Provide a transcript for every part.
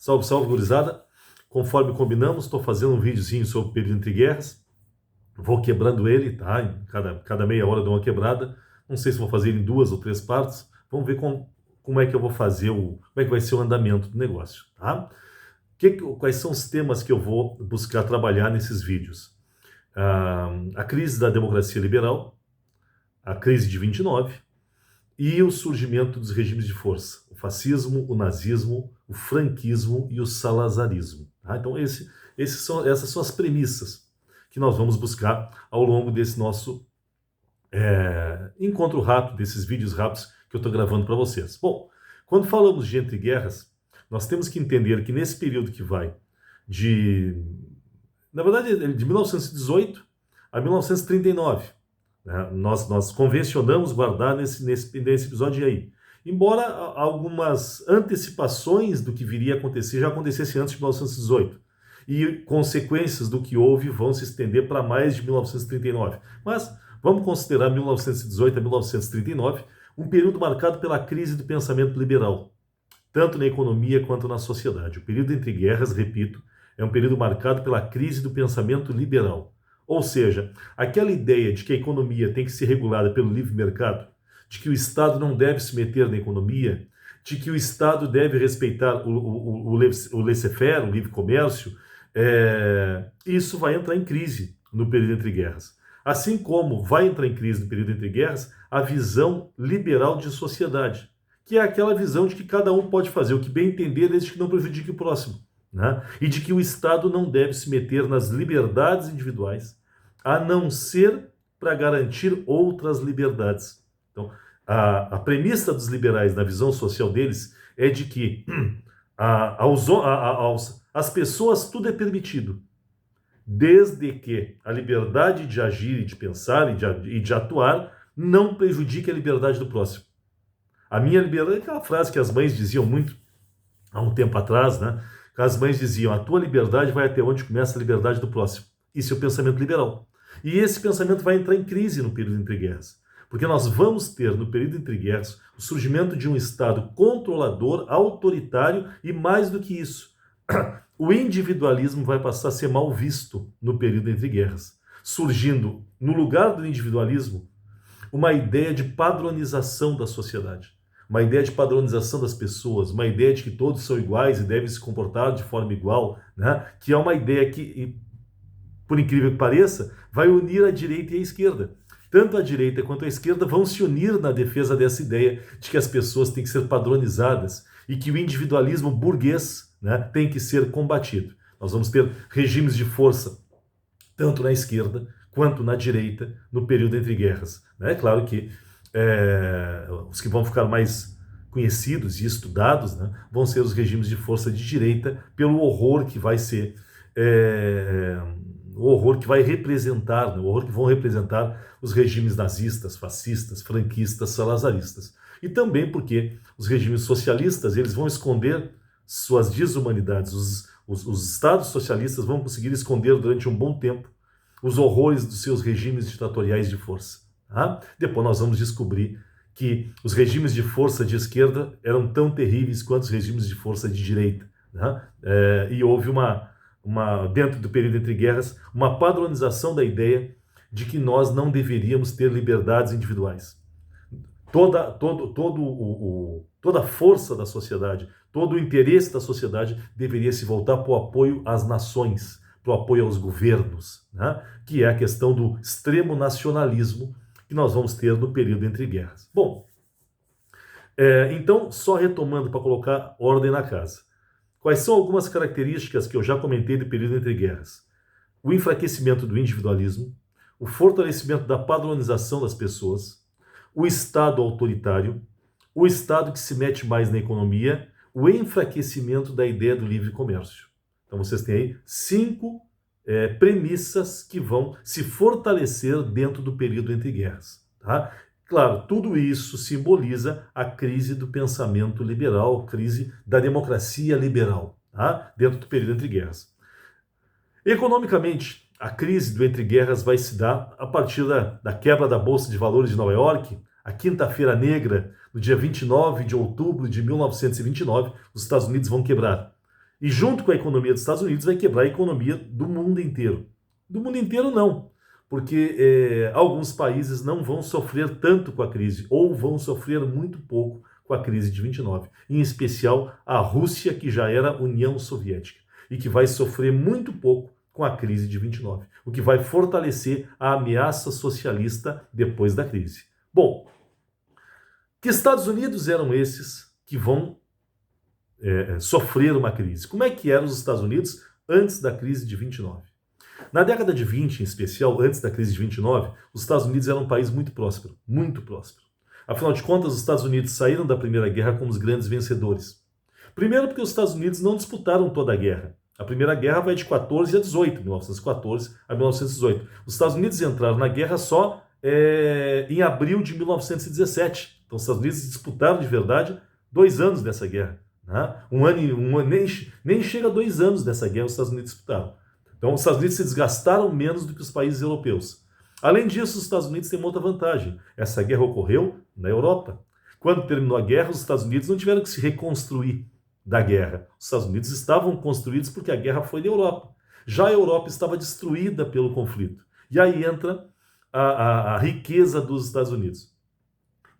Salve, salve, gurizada. Conforme combinamos, estou fazendo um videozinho sobre o período entre guerras. Vou quebrando ele, tá? Cada meia hora dou uma quebrada. Não sei se vou fazer ele em 2 ou 3 partes. Vamos ver como é que eu vou fazer, como é que vai ser o andamento do negócio, tá? Quais são os temas que eu vou buscar trabalhar nesses vídeos? A crise da democracia liberal, a crise de 29 e o surgimento dos regimes de força, o fascismo, o nazismo, o franquismo e o salazarismo. Tá? Então essas são as premissas que nós vamos buscar ao longo desse nosso encontro rápido, desses vídeos rápidos que eu estou gravando para vocês. Bom, quando falamos de entre guerras, nós temos que entender que nesse período que vai na verdade, de 1918 a 1939, né, nós convencionamos guardar nesse episódio aí. Embora algumas antecipações do que viria a acontecer já acontecessem antes de 1918. E consequências do que houve vão se estender para mais de 1939. Mas vamos considerar 1918 a 1939 um período marcado pela crise do pensamento liberal, tanto na economia quanto na sociedade. O período entre guerras, repito, é um período marcado pela crise do pensamento liberal. Ou seja, aquela ideia de que a economia tem que ser regulada pelo livre mercado, de que o Estado não deve se meter na economia, de que o Estado deve respeitar o laissez-faire, o livre comércio, isso vai entrar em crise no período entre guerras. Assim como vai entrar em crise no período entre guerras a visão liberal de sociedade, que é aquela visão de que cada um pode fazer o que bem entender desde que não prejudique o próximo, né? E de que o Estado não deve se meter nas liberdades individuais, a não ser para garantir outras liberdades. Então, a premissa dos liberais na visão social deles é de que às pessoas tudo é permitido, desde que a liberdade de agir e de pensar e de atuar não prejudique a liberdade do próximo. A minha liberdade é aquela frase que as mães diziam muito há um tempo atrás, né? As mães diziam, a tua liberdade vai até onde começa a liberdade do próximo. Isso é o pensamento liberal. E esse pensamento vai entrar em crise no período entre guerras. Porque nós vamos ter, no período entre guerras, o surgimento de um Estado controlador, autoritário e, mais do que isso, o individualismo vai passar a ser mal visto no período entre guerras, surgindo, no lugar do individualismo, uma ideia de padronização da sociedade, uma ideia de padronização das pessoas, uma ideia de que todos são iguais e devem se comportar de forma igual, né? Que é uma ideia que, por incrível que pareça, vai unir a direita e a esquerda. Tanto a direita quanto a esquerda vão se unir na defesa dessa ideia de que as pessoas têm que ser padronizadas e que o individualismo burguês, né, tem que ser combatido. Nós vamos ter regimes de força, tanto na esquerda quanto na direita, no período entre guerras. É claro que os que vão ficar mais conhecidos e estudados, né, vão ser os regimes de força de direita, pelo horror que vai ser, o horror que vai representar, né, o horror que vão representar os regimes nazistas, fascistas, franquistas, salazaristas. E também porque os regimes socialistas, eles vão esconder suas desumanidades. Os estados socialistas vão conseguir esconder durante um bom tempo os horrores dos seus regimes ditatoriais de força. Tá? Depois nós vamos descobrir que os regimes de força de esquerda eram tão terríveis quanto os regimes de força de direita. Né? E houve dentro do período entre guerras, uma padronização da ideia de que nós não deveríamos ter liberdades individuais. Toda a força da sociedade, todo o interesse da sociedade deveria se voltar para o apoio às nações, para o apoio aos governos, né? Que é a questão do extremo nacionalismo que nós vamos ter no período entre guerras. Bom, então, só retomando para colocar ordem na casa. Quais são algumas características que eu já comentei do período entre guerras? O enfraquecimento do individualismo, o fortalecimento da padronização das pessoas, o Estado autoritário, o Estado que se mete mais na economia, o enfraquecimento da ideia do livre comércio. Então vocês têm aí 5 premissas que vão se fortalecer dentro do período entre guerras. Tá? Claro, tudo isso simboliza a crise do pensamento liberal, crise da democracia liberal, tá? Dentro do período entre guerras. Economicamente, a crise do entre guerras vai se dar a partir da quebra da Bolsa de Valores de Nova York, a Quinta-feira Negra, no dia 29 de outubro de 1929, os Estados Unidos vão quebrar. E junto com a economia dos Estados Unidos vai quebrar a economia do mundo inteiro. Do mundo inteiro não, porque alguns países não vão sofrer tanto com a crise, ou vão sofrer muito pouco com a crise de 29. Em especial a Rússia, que já era União Soviética, e que vai sofrer muito pouco com a crise de 29, o que vai fortalecer a ameaça socialista depois da crise. Bom, que Estados Unidos eram esses que vão sofrer uma crise? Como é que eram os Estados Unidos antes da crise de 29? Na década de 20, em especial, antes da crise de 29, os Estados Unidos eram um país muito próspero, muito próspero. Afinal de contas, os Estados Unidos saíram da Primeira Guerra como os grandes vencedores. Primeiro porque os Estados Unidos não disputaram toda a guerra. A Primeira Guerra vai de 14 a 18, 1914 a 1918. Os Estados Unidos entraram na guerra só em abril de 1917. Então os Estados Unidos disputaram de verdade 2 anos dessa guerra. Né? Nem chega a 2 anos dessa guerra os Estados Unidos disputaram. Então os Estados Unidos se desgastaram menos do que os países europeus. Além disso, os Estados Unidos têm uma outra vantagem. Essa guerra ocorreu na Europa. Quando terminou a guerra, os Estados Unidos não tiveram que se reconstruir da guerra. Os Estados Unidos estavam construídos porque a guerra foi da Europa. Já a Europa estava destruída pelo conflito. E aí entra a riqueza dos Estados Unidos.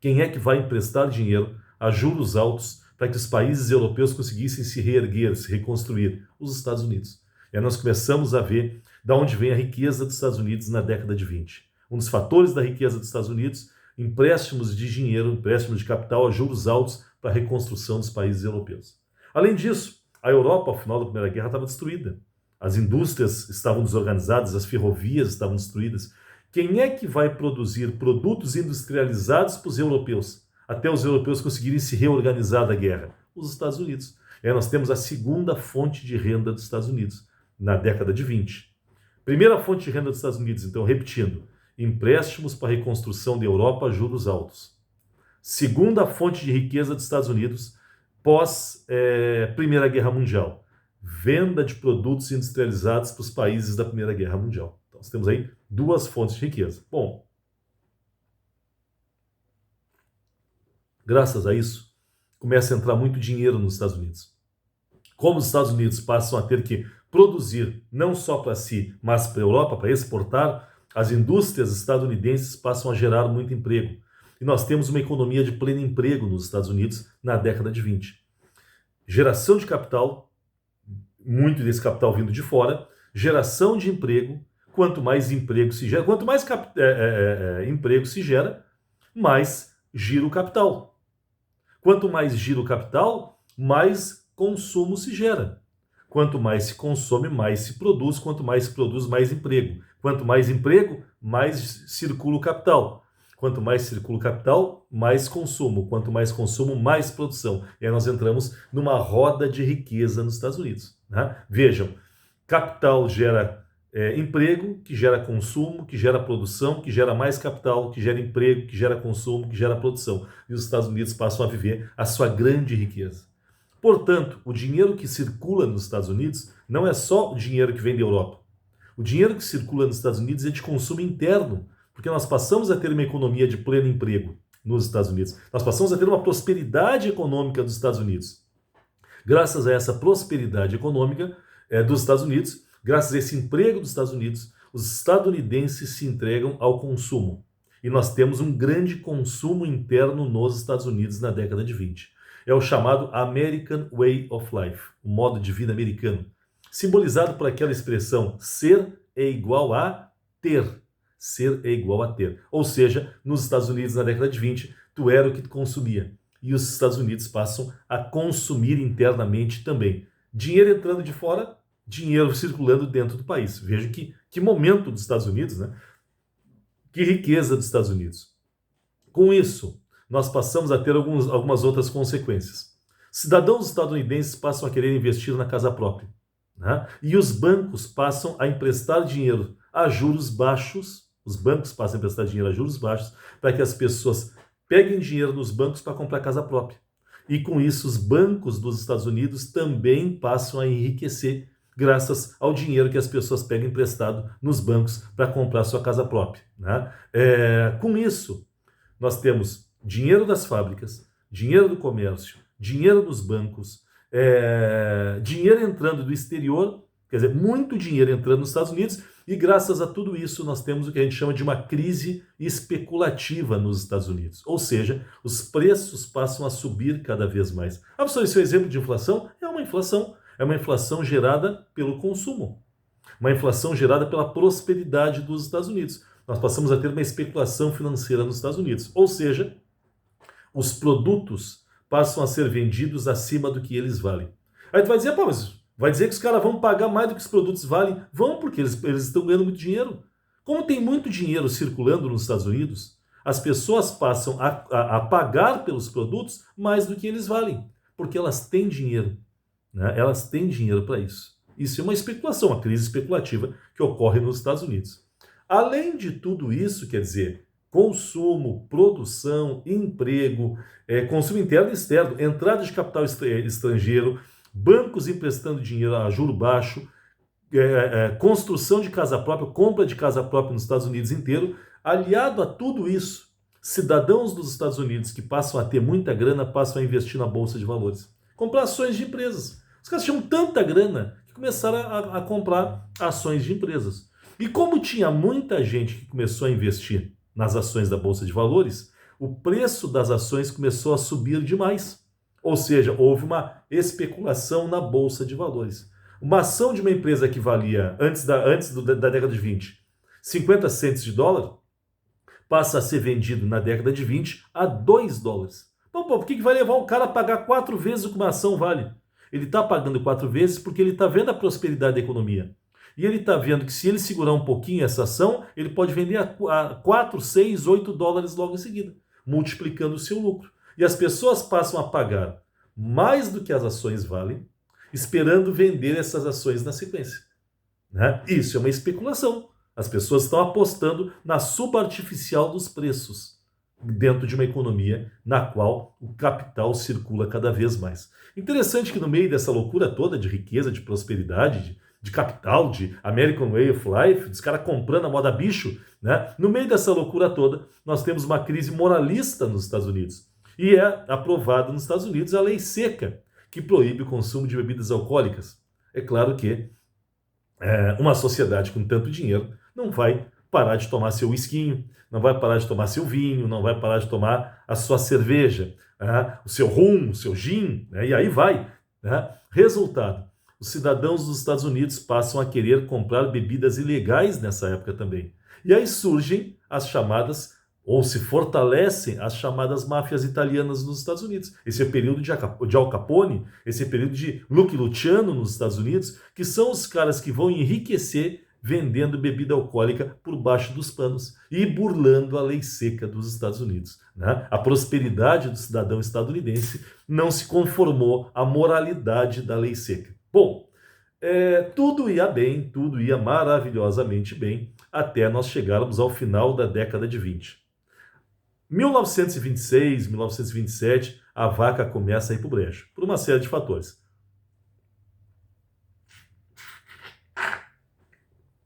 Quem é que vai emprestar dinheiro a juros altos para que os países europeus conseguissem se reerguer, se reconstruir? Os Estados Unidos. E aí nós começamos a ver de onde vem a riqueza dos Estados Unidos na década de 20. Um dos fatores da riqueza dos Estados Unidos, empréstimos de dinheiro, empréstimos de capital a juros altos para a reconstrução dos países europeus. Além disso, a Europa, ao final da Primeira Guerra, estava destruída. As indústrias estavam desorganizadas, as ferrovias estavam destruídas. Quem é que vai produzir produtos industrializados para os europeus, até os europeus conseguirem se reorganizar da guerra? Os Estados Unidos. Nós temos a segunda fonte de renda dos Estados Unidos, na década de 20. Primeira fonte de renda dos Estados Unidos, então, repetindo, empréstimos para a reconstrução da Europa a juros altos. Segunda fonte de riqueza dos Estados Unidos, pós Primeira Guerra Mundial, venda de produtos industrializados para os países da Primeira Guerra Mundial. Então, nós temos aí 2 fontes de riqueza. Bom, graças a isso, começa a entrar muito dinheiro nos Estados Unidos. Como os Estados Unidos passam a ter que produzir não só para si, mas para a Europa, para exportar, as indústrias estadunidenses passam a gerar muito emprego. E nós temos uma economia de pleno emprego nos Estados Unidos na década de 20. Geração de capital, muito desse capital vindo de fora, geração de emprego, quanto mais emprego se gera, quanto mais emprego se gera, mais gira o capital. Quanto mais gira o capital, mais consumo se gera. Quanto mais se consome, mais se produz. Quanto mais se produz, mais emprego. Quanto mais emprego, mais circula o capital. Quanto mais circula o capital, mais consumo. Quanto mais consumo, mais produção. E aí nós entramos numa roda de riqueza nos Estados Unidos. Né? Vejam, capital gera emprego, que gera consumo, que gera produção, que gera mais capital, que gera emprego, que gera consumo, que gera produção. E os Estados Unidos passam a viver a sua grande riqueza. Portanto, o dinheiro que circula nos Estados Unidos não é só o dinheiro que vem da Europa. O dinheiro que circula nos Estados Unidos é de consumo interno, porque nós passamos a ter uma economia de pleno emprego nos Estados Unidos. Nós passamos a ter uma prosperidade econômica dos Estados Unidos. Graças a essa prosperidade econômica dos Estados Unidos, graças a esse emprego dos Estados Unidos, os estadunidenses se entregam ao consumo. E nós temos um grande consumo interno nos Estados Unidos na década de 20. É o chamado American Way of Life, o modo de vida americano, simbolizado por aquela expressão ser é igual a ter. Ser é igual a ter. Ou seja, nos Estados Unidos, na década de 20, tu era o que tu consumia. E os Estados Unidos passam a consumir internamente também. Dinheiro entrando de fora, dinheiro circulando dentro do país. Veja que momento dos Estados Unidos, né? Que riqueza dos Estados Unidos. Com isso, nós passamos a ter algumas outras consequências. Cidadãos estadunidenses passam a querer investir na casa própria. Né? E os bancos passam a emprestar dinheiro a juros baixos. Os bancos passam a emprestar dinheiro a juros baixos para que as pessoas peguem dinheiro nos bancos para comprar casa própria. E com isso, os bancos dos Estados Unidos também passam a enriquecer graças ao dinheiro que as pessoas pegam emprestado nos bancos para comprar sua casa própria. Né? Com isso, nós temos dinheiro das fábricas, dinheiro do comércio, dinheiro dos bancos, dinheiro entrando do exterior, quer dizer, muito dinheiro entrando nos Estados Unidos, e graças a tudo isso nós temos o que a gente chama de uma crise especulativa nos Estados Unidos. Ou seja, os preços passam a subir cada vez mais. Ah, professor, esse é o exemplo de inflação? É uma inflação. É uma inflação gerada pelo consumo. Uma inflação gerada pela prosperidade dos Estados Unidos. Nós passamos a ter uma especulação financeira nos Estados Unidos. Ou seja, os produtos passam a ser vendidos acima do que eles valem. Aí tu vai dizer, pô, mas vai dizer que os caras vão pagar mais do que os produtos valem? Vão, porque eles estão ganhando muito dinheiro. Como tem muito dinheiro circulando nos Estados Unidos, as pessoas passam a pagar pelos produtos mais do que eles valem, porque elas têm dinheiro, né? Elas têm dinheiro para isso. Isso é uma especulação, uma crise especulativa que ocorre nos Estados Unidos. Além de tudo isso, quer dizer, consumo, produção, emprego, consumo interno e externo, entrada de capital estrangeiro, bancos emprestando dinheiro a juro baixo, construção de casa própria, compra de casa própria nos Estados Unidos inteiro. Aliado a tudo isso, cidadãos dos Estados Unidos que passam a ter muita grana passam a investir na Bolsa de Valores. Comprar ações de empresas. Os caras tinham tanta grana que começaram a comprar ações de empresas. E como tinha muita gente que começou a investir nas ações da Bolsa de Valores, o preço das ações começou a subir demais. Ou seja, houve uma especulação na Bolsa de Valores. Uma ação de uma empresa que valia, antes da década de 20, 50 centes de dólar, passa a ser vendido na década de 20 a 2 dólares. Então, por que vai levar o cara a pagar 4 vezes o que uma ação vale? Ele está pagando 4 vezes porque ele está vendo a prosperidade da economia. E ele está vendo que se ele segurar um pouquinho essa ação, ele pode vender a 4, 6, 8 dólares logo em seguida, multiplicando o seu lucro. E as pessoas passam a pagar mais do que as ações valem, esperando vender essas ações na sequência, né? Isso é uma especulação. As pessoas estão apostando na subartificial dos preços dentro de uma economia na qual o capital circula cada vez mais. Interessante que no meio dessa loucura toda de riqueza, de prosperidade, de capital, de American Way of Life, dos caras comprando a moda bicho, né? No meio dessa loucura toda, nós temos uma crise moralista nos Estados Unidos. E é aprovada nos Estados Unidos a lei seca, que proíbe o consumo de bebidas alcoólicas. É claro que uma sociedade com tanto dinheiro não vai parar de tomar seu whiskinho, não vai parar de tomar seu vinho, não vai parar de tomar a sua cerveja, o seu rum, o seu gin, né? E aí vai, né? Resultado, os cidadãos dos Estados Unidos passam a querer comprar bebidas ilegais nessa época também. E aí surgem as chamadas, ou se fortalecem as chamadas máfias italianas nos Estados Unidos. Esse é o período de Al Capone, esse é o período de Lucky Luciano nos Estados Unidos, que são os caras que vão enriquecer vendendo bebida alcoólica por baixo dos panos e burlando a lei seca dos Estados Unidos, né? A prosperidade do cidadão estadunidense não se conformou à moralidade da lei seca. Bom, tudo ia bem, tudo ia maravilhosamente bem, até nós chegarmos ao final da década de 20. 1926, 1927, a vaca começa a ir para o brejo, por uma série de fatores.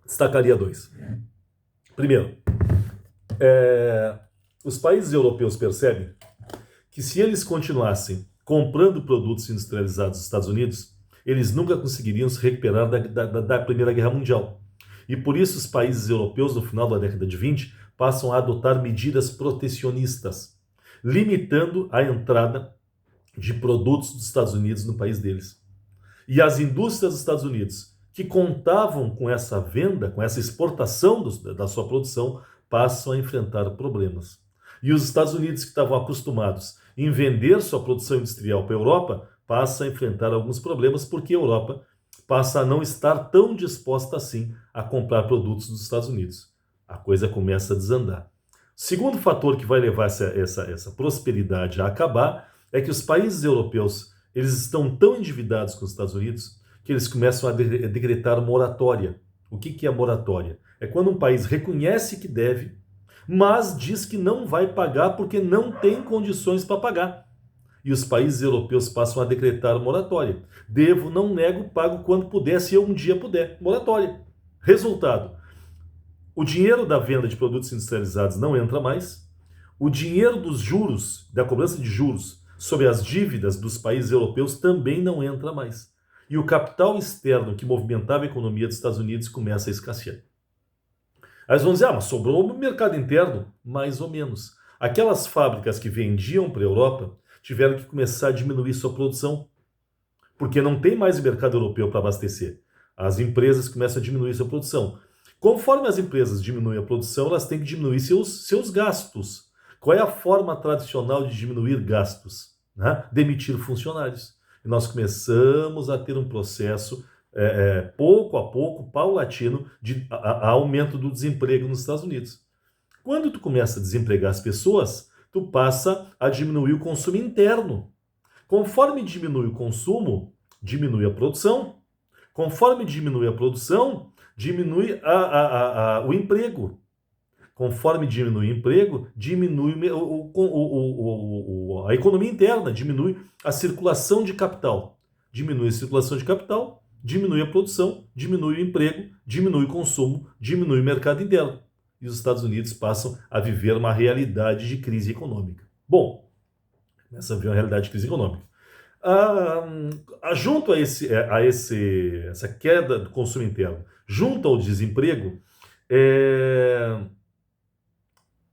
Destacaria 2. Primeiro, os países europeus percebem que se eles continuassem comprando produtos industrializados dos Estados Unidos, eles nunca conseguiriam se recuperar da Primeira Guerra Mundial. E por isso os países europeus, no final da década de 20, passam a adotar medidas protecionistas, limitando a entrada de produtos dos Estados Unidos no país deles. E as indústrias dos Estados Unidos, que contavam com essa venda, com essa exportação da sua produção, passam a enfrentar problemas. E os Estados Unidos, que estavam acostumados em vender sua produção industrial para a Europa, passam a enfrentar alguns problemas, porque a Europa passa a não estar tão disposta assim a comprar produtos dos Estados Unidos. A coisa começa a desandar. O segundo fator que vai levar essa prosperidade a acabar é que os países europeus eles estão tão endividados com os Estados Unidos que eles começam a decretar moratória. O que é moratória? É quando um país reconhece que deve, mas diz que não vai pagar porque não tem condições para pagar. E os países europeus passam a decretar moratória. Devo, não nego, pago quando puder, se eu um dia puder. Moratória. Resultado, o dinheiro da venda de produtos industrializados não entra mais, o dinheiro dos juros, da cobrança de juros sobre as dívidas dos países europeus também não entra mais. e o capital externo que movimentava a economia dos Estados Unidos começa a escassear. Aí eles vão dizer, mas sobrou o mercado interno? Mais ou menos. Aquelas fábricas que vendiam para a Europa tiveram que começar a diminuir sua produção, porque não tem mais mercado europeu para abastecer. As empresas começam a diminuir sua produção. Conforme as empresas diminuem a produção, elas têm que diminuir seus gastos. Qual é a forma tradicional de diminuir gastos? Né? Demitir funcionários. E nós começamos a ter um processo, pouco a pouco, paulatino, de aumento do desemprego nos Estados Unidos. Quando tu começa a desempregar as pessoas, tu passa a diminuir o consumo interno. Conforme diminui o consumo, diminui a produção. Conforme diminui a produção, diminui o emprego. Conforme diminui o emprego, diminui a economia interna, diminui a circulação de capital. Diminui a circulação de capital, diminui a produção, diminui o emprego, diminui o consumo, diminui o mercado interno. E os Estados Unidos passam a viver uma realidade de crise econômica. Bom, começa a ver uma realidade de crise econômica. Junto a essa queda do consumo interno, junto ao desemprego,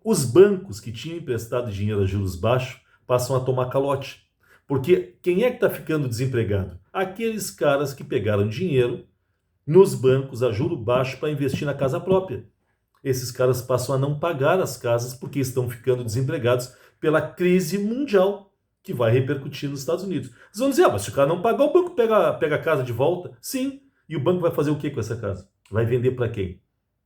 os bancos que tinham emprestado dinheiro a juros baixos passam a tomar calote. Porque quem é que está ficando desempregado? Aqueles caras que pegaram dinheiro nos bancos a juro baixo para investir na casa própria. Esses caras passam a não pagar as casas porque estão ficando desempregados pela crise mundial que vai repercutir nos Estados Unidos. Vocês vão dizer, mas se o cara não pagar, o banco pega a casa de volta? Sim. E o banco vai fazer o que com essa casa? Vai vender para quem?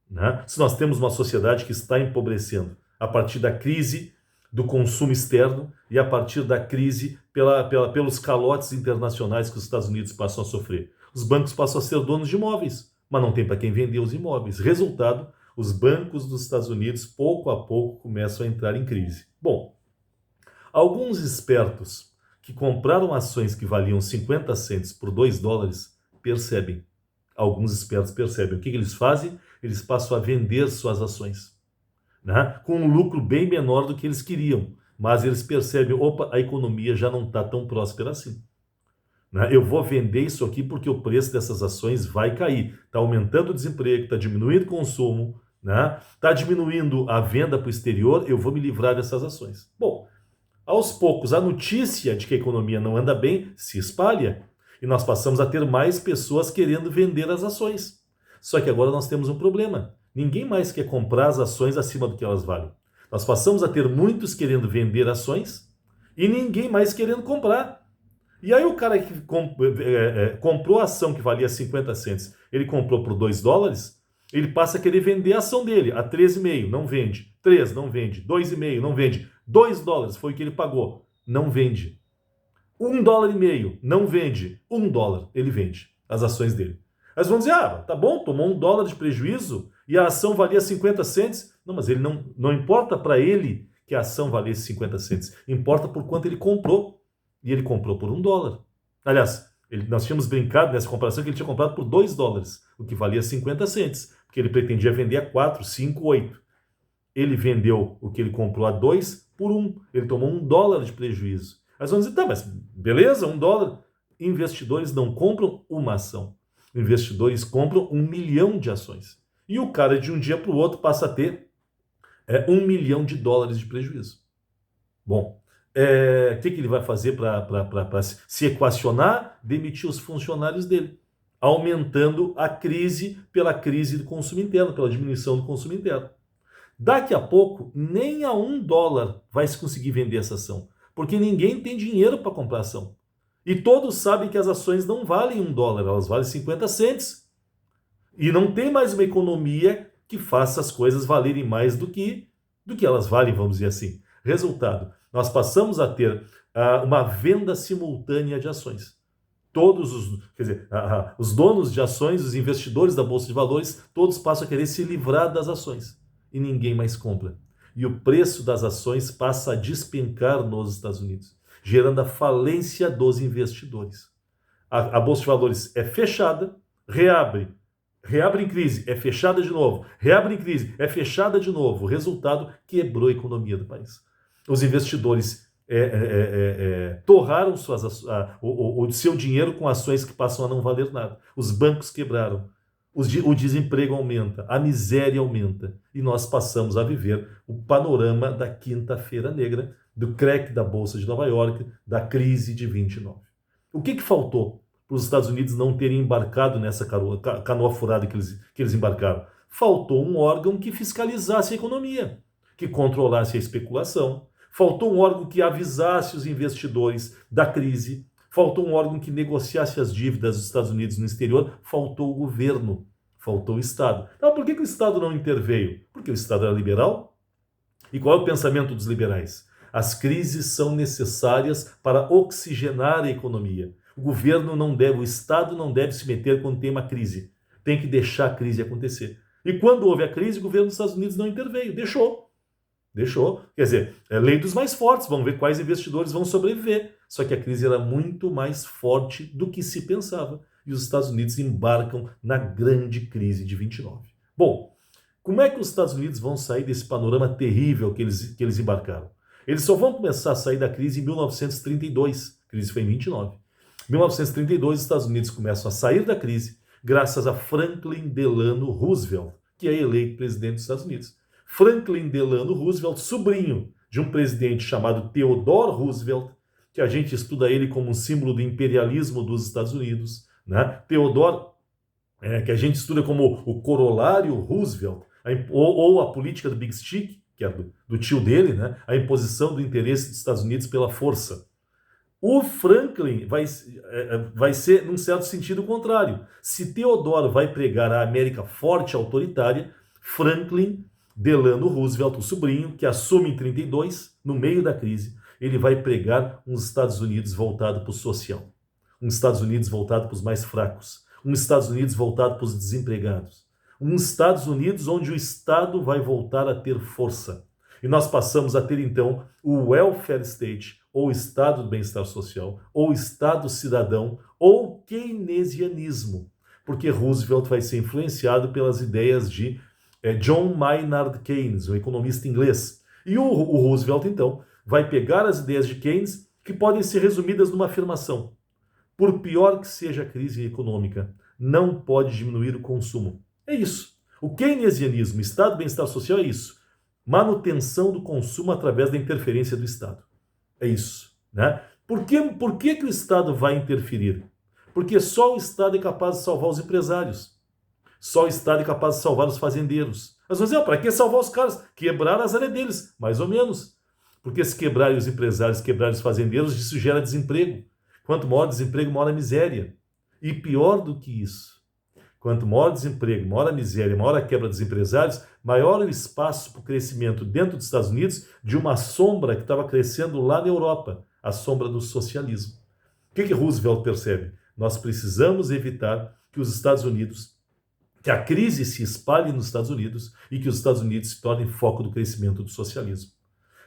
Né? Se nós temos uma sociedade que está empobrecendo a partir da crise do consumo externo e a partir da crise pelos calotes internacionais que os Estados Unidos passam a sofrer. Os bancos passam a ser donos de imóveis, mas não tem para quem vender os imóveis. Resultado, os bancos dos Estados Unidos, pouco a pouco, começam a entrar em crise. Bom, alguns espertos que compraram ações que valiam 50 cents por $2 percebem. Alguns espertos percebem. O que eles fazem? Eles passam a vender suas ações, né? Com um lucro bem menor do que eles queriam. Mas eles percebem, opa, a economia já não está tão próspera assim. Né? Eu vou vender isso aqui porque o preço dessas ações vai cair. Está aumentando o desemprego, está diminuindo o consumo, né? Está diminuindo a venda para o exterior, eu vou me livrar dessas ações. Bom, aos poucos, a notícia de que a economia não anda bem se espalha e nós passamos a ter mais pessoas querendo vender as ações. Só que agora nós temos um problema. Ninguém mais quer comprar as ações acima do que elas valem. Nós passamos a ter muitos querendo vender ações e ninguém mais querendo comprar. E aí o cara que comprou a ação que valia 50 cents, ele comprou por $2, ele passa a querer vender a ação dele a 13,5, não vende. 3, não vende. 2,5, não vende. $2 foi o que ele pagou, não vende. $1,5, não vende. $1, ele vende as ações dele. Eles vão dizer, tá bom, tomou $1 de prejuízo e a ação valia 50 cents. Não, mas ele não importa para ele que a ação valesse 50 cents. Importa por quanto ele comprou. E ele comprou por $1. Aliás, nós tínhamos brincado nessa comparação que ele tinha comprado por $2, o que valia 50 cents. Porque ele pretendia vender a 4, 5, 8. Ele vendeu o que ele comprou a 2 por 1. Ele tomou $1 de prejuízo. Eles vão dizer, tá, mas beleza, $1. Investidores não compram uma ação. Investidores compram 1 milhão de ações. E o cara, de um dia para o outro, passa a ter $1 milhão de prejuízo. Bom, o que ele vai fazer para se equacionar? Demitir os funcionários dele, aumentando a crise pela crise do consumo interno, pela diminuição do consumo interno. Daqui a pouco, nem a $1 vai se conseguir vender essa ação, porque ninguém tem dinheiro para comprar ação. E todos sabem que as ações não valem $1, elas valem 50 cents. E não tem mais uma economia que faça as coisas valerem mais do que elas valem, vamos dizer assim. Resultado, nós passamos a ter uma venda simultânea de ações. Todos os donos de ações, os investidores da Bolsa de Valores, todos passam a querer se livrar das ações. E ninguém mais compra. E o preço das ações passa a despencar nos Estados Unidos, gerando a falência dos investidores. A Bolsa de Valores é fechada, reabre em crise, é fechada de novo, reabre em crise, é fechada de novo. O resultado, quebrou a economia do país. Os investidores torraram o seu dinheiro com ações que passam a não valer nada. Os bancos quebraram, o desemprego aumenta, a miséria aumenta, e nós passamos a viver o panorama da quinta-feira negra, do crack da Bolsa de Nova York, da crise de 29. O que faltou para os Estados Unidos não terem embarcado nessa canoa furada que eles embarcaram? Faltou um órgão que fiscalizasse a economia, que controlasse a especulação. Faltou um órgão que avisasse os investidores da crise. Faltou um órgão que negociasse as dívidas dos Estados Unidos no exterior. Faltou o governo. Faltou o Estado. Então, por que o Estado não interveio? Porque o Estado era liberal. E qual é o pensamento dos liberais? As crises são necessárias para oxigenar a economia. O governo não deve, o Estado não deve se meter quando tem uma crise. Tem que deixar a crise acontecer. E quando houve a crise, o governo dos Estados Unidos não interveio. Deixou. Quer dizer, é lei dos mais fortes. Vamos ver quais investidores vão sobreviver. Só que a crise era muito mais forte do que se pensava. E os Estados Unidos embarcam na grande crise de 29. Bom, como é que os Estados Unidos vão sair desse panorama terrível que eles embarcaram? Eles só vão começar a sair da crise em 1932. A crise foi em 29. Em 1932, os Estados Unidos começam a sair da crise graças a Franklin Delano Roosevelt, que é eleito presidente dos Estados Unidos. Franklin Delano Roosevelt, sobrinho de um presidente chamado Theodore Roosevelt, que a gente estuda ele como um símbolo do imperialismo dos Estados Unidos, né? Theodore, que a gente estuda como o corolário Roosevelt, ou a política do Big Stick, que é do tio dele, né? A imposição do interesse dos Estados Unidos pela força. O Franklin vai ser, num certo sentido, o contrário. Se Theodore vai pregar a América forte e autoritária, Franklin Delano Roosevelt, o sobrinho, que assume em 32, no meio da crise, ele vai pregar um Estados Unidos voltado para o social, um Estados Unidos voltado para os mais fracos, um Estados Unidos voltado para os desempregados, um Estados Unidos onde o Estado vai voltar a ter força. E nós passamos a ter, então, o welfare state, ou Estado do bem-estar social, ou Estado cidadão, ou keynesianismo, porque Roosevelt vai ser influenciado pelas ideias de John Maynard Keynes, um economista inglês. E o Roosevelt, então, vai pegar as ideias de Keynes, que podem ser resumidas numa afirmação. Por pior que seja a crise econômica, não pode diminuir o consumo. É isso. O keynesianismo, Estado do bem-estar social, é isso. Manutenção do consumo através da interferência do Estado. É isso, né? Por que o Estado vai interferir? Porque só o Estado é capaz de salvar os empresários. Só o Estado é capaz de salvar os fazendeiros. Mas você, para que salvar os caras? Quebrar as áreas deles, mais ou menos. Porque se quebrarem os empresários, quebrarem os fazendeiros, isso gera desemprego. Quanto maior desemprego, maior a miséria. E pior do que isso, quanto maior desemprego, maior a miséria, maior a quebra dos empresários, maior o espaço para o crescimento dentro dos Estados Unidos de uma sombra que estava crescendo lá na Europa, a sombra do socialismo. O que Roosevelt percebe? Nós precisamos evitar que os Estados Unidos, que a crise se espalhe nos Estados Unidos e que os Estados Unidos se tornem foco do crescimento do socialismo.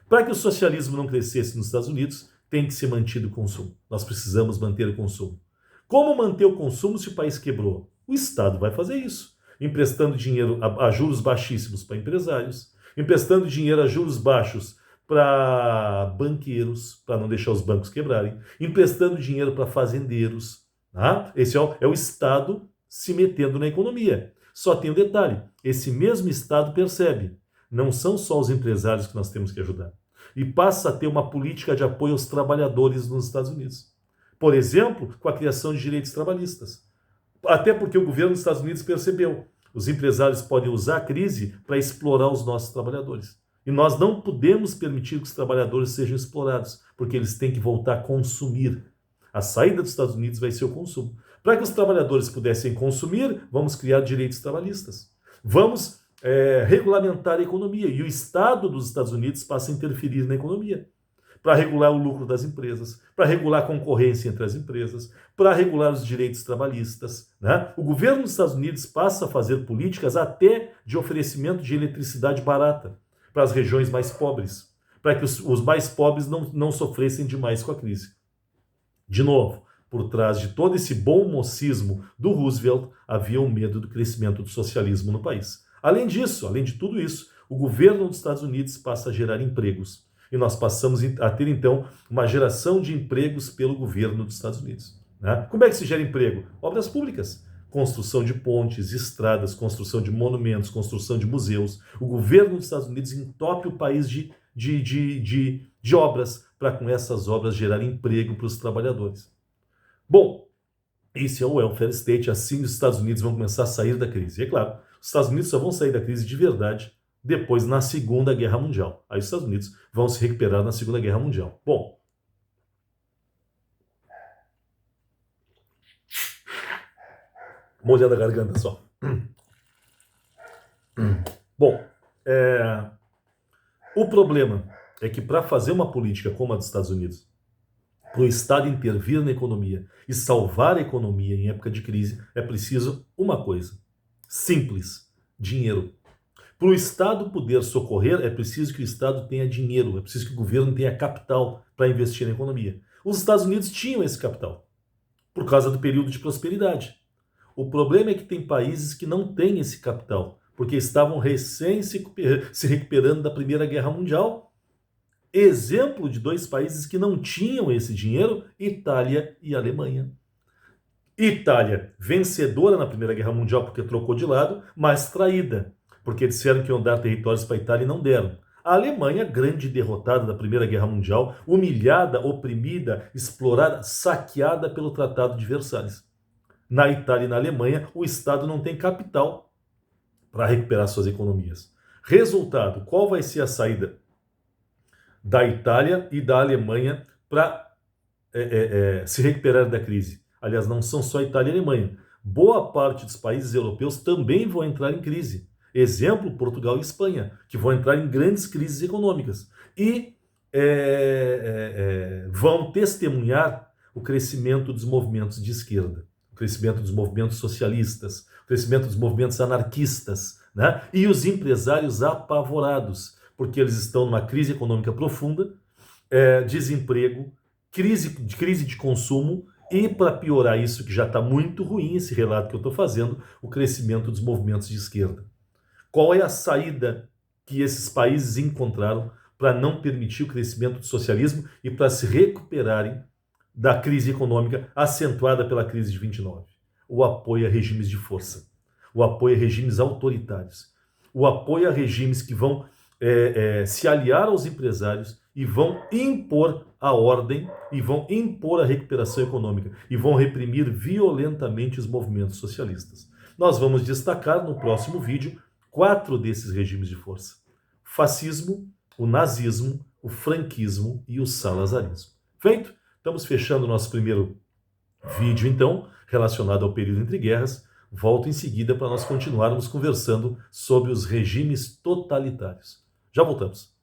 Para que o socialismo não crescesse nos Estados Unidos, tem que ser mantido o consumo. Nós precisamos manter o consumo. Como manter o consumo se o país quebrou? O Estado vai fazer isso, emprestando dinheiro a juros baixíssimos para empresários, emprestando dinheiro a juros baixos para banqueiros, para não deixar os bancos quebrarem, emprestando dinheiro para fazendeiros. Tá? Esse é o Estado se metendo na economia. Só tem um detalhe, esse mesmo Estado percebe, não são só os empresários que nós temos que ajudar, e passa a ter uma política de apoio aos trabalhadores nos Estados Unidos. Por exemplo, com a criação de direitos trabalhistas. Até porque o governo dos Estados Unidos percebeu, os empresários podem usar a crise para explorar os nossos trabalhadores. E nós não podemos permitir que os trabalhadores sejam explorados, porque eles têm que voltar a consumir. A saída dos Estados Unidos vai ser o consumo. Para que os trabalhadores pudessem consumir, vamos criar direitos trabalhistas. Vamos regulamentar a economia. E o Estado dos Estados Unidos passa a interferir na economia. Para regular o lucro das empresas, para regular a concorrência entre as empresas, para regular os direitos trabalhistas. Né? O governo dos Estados Unidos passa a fazer políticas até de oferecimento de eletricidade barata para as regiões mais pobres, para que os mais pobres não sofressem demais com a crise. De novo, por trás de todo esse bom mocismo do Roosevelt, havia um medo do crescimento do socialismo no país. Além disso, além de tudo isso, o governo dos Estados Unidos passa a gerar empregos. e nós passamos a ter, então, uma geração de empregos pelo governo dos Estados Unidos. Né? Como é que se gera emprego? Obras públicas. Construção de pontes, estradas, construção de monumentos, construção de museus. O governo dos Estados Unidos entope o país de obras, para com essas obras gerar emprego para os trabalhadores. Bom, esse é o welfare state, assim os Estados Unidos vão começar a sair da crise. E é claro, os Estados Unidos só vão sair da crise de verdade depois na Segunda Guerra Mundial. Aí os Estados Unidos vão se recuperar na Segunda Guerra Mundial. Bom, molhando a garganta só. Bom, o problema é que para fazer uma política como a dos Estados Unidos, para o Estado intervir na economia e salvar a economia em época de crise, é preciso uma coisa, simples, dinheiro. Para o Estado poder socorrer, é preciso que o Estado tenha dinheiro, é preciso que o governo tenha capital para investir na economia. Os Estados Unidos tinham esse capital, por causa do período de prosperidade. O problema é que tem países que não têm esse capital, porque estavam recém se recuperando da Primeira Guerra Mundial. Exemplo de dois países que não tinham esse dinheiro, Itália e Alemanha. Itália, vencedora na Primeira Guerra Mundial porque trocou de lado, mas traída, porque disseram que iam dar territórios para a Itália e não deram. A Alemanha, grande derrotada da Primeira Guerra Mundial, humilhada, oprimida, explorada, saqueada pelo Tratado de Versalhes. Na Itália e na Alemanha, o Estado não tem capital para recuperar suas economias. Resultado, qual vai ser a saída da Itália e da Alemanha para se recuperar da crise? Aliás, não são só Itália e Alemanha. Boa parte dos países europeus também vão entrar em crise. Exemplo, Portugal e Espanha, que vão entrar em grandes crises econômicas. E vão testemunhar o crescimento dos movimentos de esquerda, o crescimento dos movimentos socialistas, o crescimento dos movimentos anarquistas, né? E os empresários apavorados, porque eles estão numa crise econômica profunda, desemprego, crise de consumo e, para piorar isso, que já está muito ruim, esse relato que eu estou fazendo, o crescimento dos movimentos de esquerda. Qual é a saída que esses países encontraram para não permitir o crescimento do socialismo e para se recuperarem da crise econômica acentuada pela crise de 29? O apoio a regimes de força, o apoio a regimes autoritários, o apoio a regimes que vão se aliar aos empresários e vão impor a ordem e vão impor a recuperação econômica e vão reprimir violentamente os movimentos socialistas. Nós vamos destacar no próximo vídeo 4 desses regimes de força: o fascismo, o nazismo, o franquismo e o salazarismo. Feito? Estamos fechando o nosso primeiro vídeo, então, relacionado ao período entre guerras. Volto em seguida para nós continuarmos conversando sobre os regimes totalitários. Já voltamos.